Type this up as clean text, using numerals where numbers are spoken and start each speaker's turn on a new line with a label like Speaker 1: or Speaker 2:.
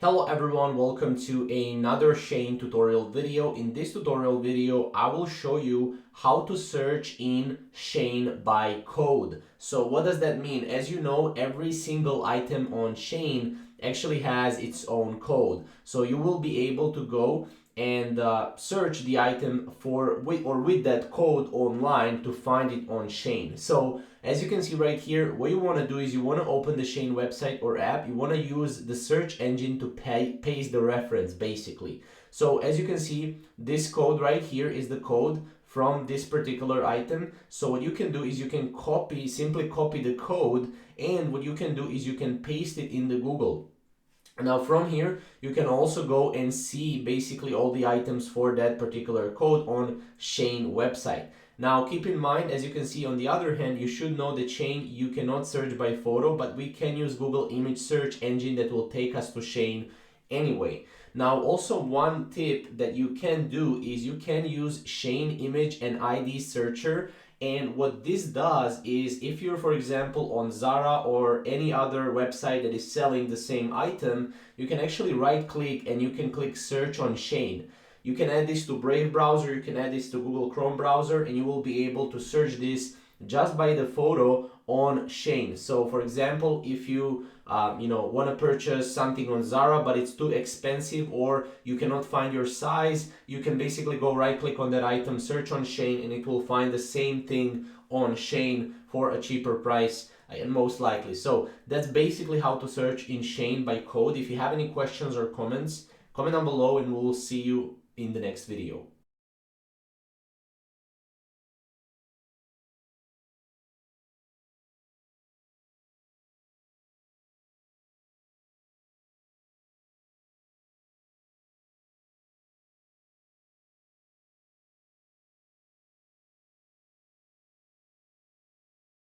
Speaker 1: Hello everyone, welcome to another Shein tutorial video. In this tutorial video, I will show you how to search in Shein by code. So what does that mean? As you know, every single item on Shein actually has its own code. So you will be able to go and search the item with that code online to find it on Shein. So as you can see right here, what you want to do is you want to open the Shein website or app. You want to use the search engine to paste the reference basically. So as you can see, this code right here is the code from this particular item. So what you can do is you can simply copy the code, and what you can do is you can paste it in the Google. Now from here, you can also go and see basically all the items for that particular code on Shein website. Now keep in mind, as you can see on the other hand, you should know that Shein you cannot search by photo, but we can use Google image search engine that will take us to Shein anyway. Now also one tip that you can do is you can use Shein image and ID searcher. And what this does is if you're, for example, on Zara or any other website that is selling the same item, you can actually right click and you can click search on Shein. You can add this to Brave browser, you can add this to Google Chrome browser, and you will be able to search this just by the photo on Shein. So for example, if you want to purchase something on Zara but it's too expensive or you cannot find your size, you can basically go right click on that item, search on Shein, and it will find the same thing on Shein for a cheaper price, and most likely. So that's basically how to search in Shein by code. If you have any questions or comments, comment down below and we'll see you in the next video.